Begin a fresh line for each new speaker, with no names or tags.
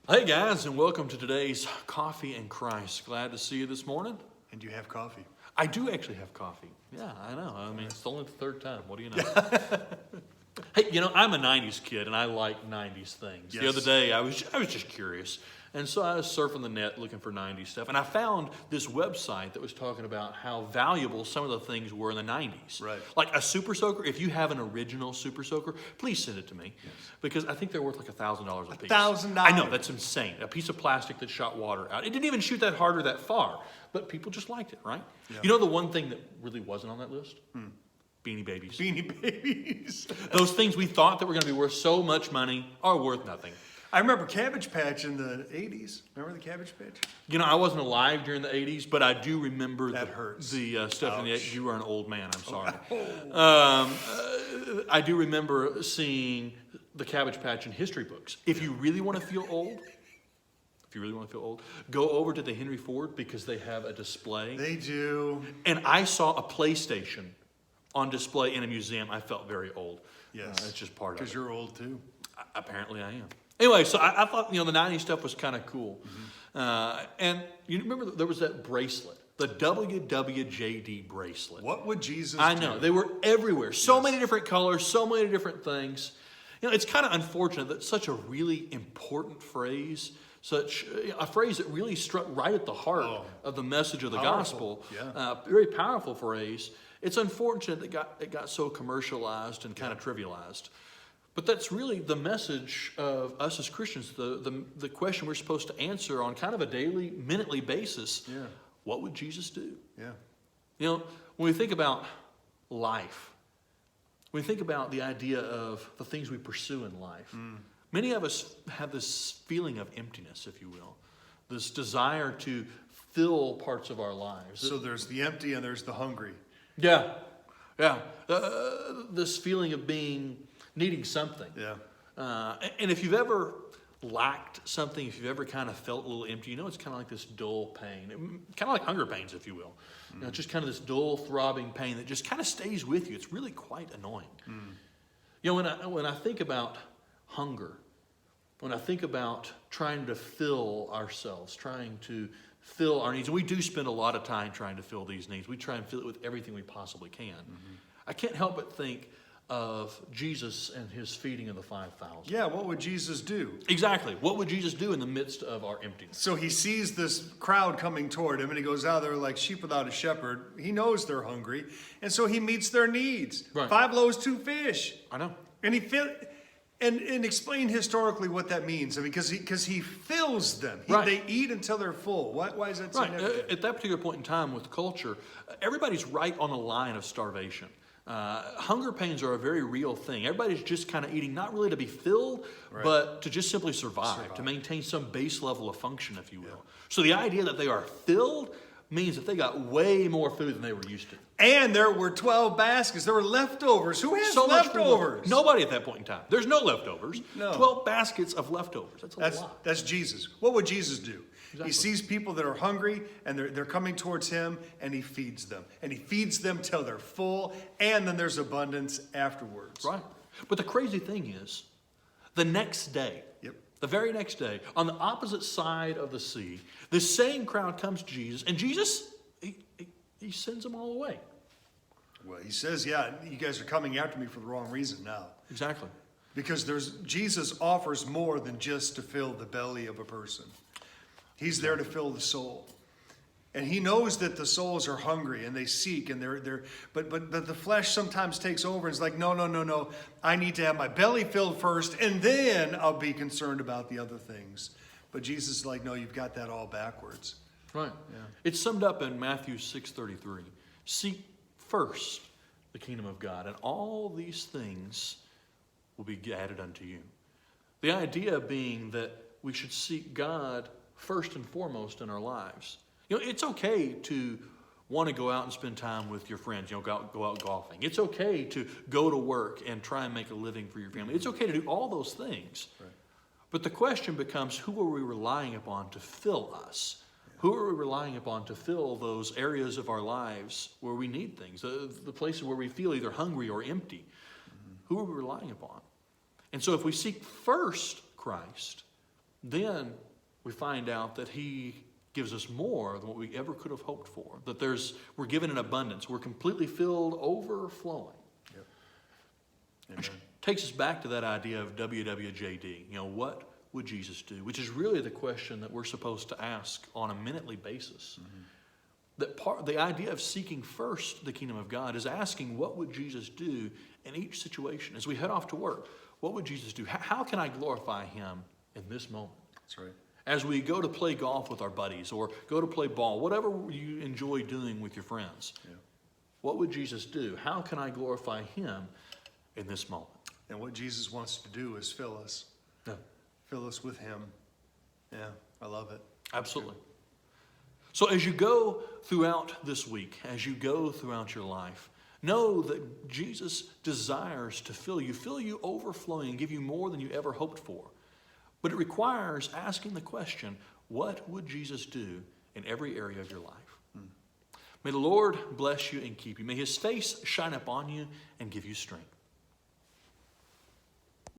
Hey guys, and welcome to today's Coffee and Christ. Glad to see you this morning.
And you have coffee.
I do actually have coffee. Yeah, I know. I mean, it's only the third time. What do you know? Hey, I'm a 90s kid, and I like 90s things.
Yes.
The other day, I was just curious. And so I was surfing the net looking for 90s stuff. And I found this website that was talking about how valuable some of the things were in the 90s.
Right.
Like a Super Soaker. If you have an original Super Soaker, please send it to me. Yes. Because I think they're worth like $1,000 a piece.
$1,000?
I know, that's insane. A piece of plastic that shot water out. It didn't even shoot that hard or that far. But people just liked it, right?
Yeah.
You know the one thing that really wasn't on that list? Beanie Babies.
Beanie Babies.
Those things we thought that were going to be worth so much money are worth nothing.
I remember Cabbage Patch in the 80s. Remember the Cabbage Patch?
I wasn't alive during the 80s, but I do remember
That hurts.
the stuff in the 80s.
Ouch.
You are an old man, I'm sorry.
Oh.
I do remember seeing the Cabbage Patch in history books. If you really want to feel old, go over to the Henry Ford because they have a display.
They do.
And I saw a PlayStation on display in a museum. I felt very old.
Yes.
It's just part of it.
Because you're old too.
Apparently I am. Anyway, so I thought, the 90s stuff was kind of cool. And you remember there was that bracelet, the WWJD bracelet.
What would Jesus
I
do?
know. They were everywhere. So
Yes.
many different colors, so many different things. It's kind of unfortunate that such a really important phrase, such a phrase that really struck right at the heart of the message of the
Powerful.
gospel,
Yeah.
very powerful phrase. It's unfortunate that it got so commercialized and kind of trivialized. But that's really the message of us as Christians, the question we're supposed to answer on kind of a daily, minutely basis.
Yeah.
What would Jesus do?
Yeah.
When we think about life, when we think about the idea of the things we pursue in life, many of us have this feeling of emptiness, if you will, this desire to fill parts of our lives.
So there's the empty and there's the hungry.
Yeah. This feeling of needing something.
Yeah.
And if you've ever lacked something, if you've ever kind of felt a little empty, it's kind of like this dull pain, kind of like hunger pains, if you will. Just kind of this dull, throbbing pain that just kind of stays with you. It's really quite annoying. When I think about hunger, when I think about trying to fill ourselves, trying to fill our needs, and we do spend a lot of time trying to fill these needs. We try and fill it with everything we possibly can. I can't help but think of Jesus and his feeding of the 5,000.
Yeah, what would Jesus do?
Exactly. What would Jesus do in the midst of our emptiness?
So he sees this crowd coming toward him and he goes out there like sheep without a shepherd. He knows they're hungry. And so he meets their needs.
Right.
5 loaves, 2 fish.
I know.
And and explain historically what that means. I mean, because he fills them.
Right.
They eat until they're full. Why is that
Right.
significant?
At that particular point in time with culture, everybody's right on the line of starvation. Hunger pains are a very real thing. Everybody's just kind of eating, not really to be filled,
Right.
but to just simply survive, to maintain some base level of function, if you will. So the idea that they are filled means that they got way more food than they were used to.
And there were 12 baskets. There were leftovers. Who has
So much food
leftovers?
left. Nobody at that point in time. There's no leftovers.
No.
12 baskets of leftovers. That's a lot.
That's Jesus. What would Jesus do?
Exactly.
He sees people that are hungry and they're coming towards him and he feeds them. And he feeds them till they're full and then there's abundance afterwards.
Right. But the crazy thing is, the next day, the very next day, on the opposite side of the sea, the same crowd comes to Jesus, and Jesus, he sends them all away.
Well, he says, yeah, you guys are coming after me for the wrong reason now.
Exactly.
Because Jesus offers more than just to fill the belly of a person. He's there to fill the soul. And he knows that the souls are hungry and they seek and but the flesh sometimes takes over and is like, no. I need to have my belly filled first and then I'll be concerned about the other things. But Jesus is like, no, you've got that all backwards.
Right.
Yeah.
It's summed up in Matthew 6:33. Seek first the kingdom of God, and all these things will be added unto you. The idea being that we should seek God first and foremost in our lives. It's okay to want to go out and spend time with your friends, go out golfing. It's okay to go to work and try and make a living for your family. It's okay to do all those things. Right. But the question becomes, who are we relying upon to fill us? Who are we relying upon to fill those areas of our lives where we need things, the places where we feel either hungry or empty? Who are we relying upon? And so if we seek first Christ, then we find out that He gives us more than what we ever could have hoped for. That we're given in abundance. We're completely filled, overflowing.
Yep.
Which
Amen.
takes us back to that idea of WWJD. What would Jesus do? Which is really the question that we're supposed to ask on a minutely basis. The idea of seeking first the kingdom of God is asking, what would Jesus do in each situation? As we head off to work, what would Jesus do? How can I glorify Him in this moment?
That's right.
As we go to play golf with our buddies or go to play ball, whatever you enjoy doing with your friends, what would Jesus do? How can I glorify Him in this moment?
And what Jesus wants to do is fill us.
Yeah.
Fill us with Him. Yeah, I love it.
Absolutely. So as you go throughout this week, as you go throughout your life, know that Jesus desires to fill you overflowing, and give you more than you ever hoped for. But it requires asking the question, what would Jesus do in every area of your life? May the Lord bless you and keep you. May His face shine upon you and give you strength.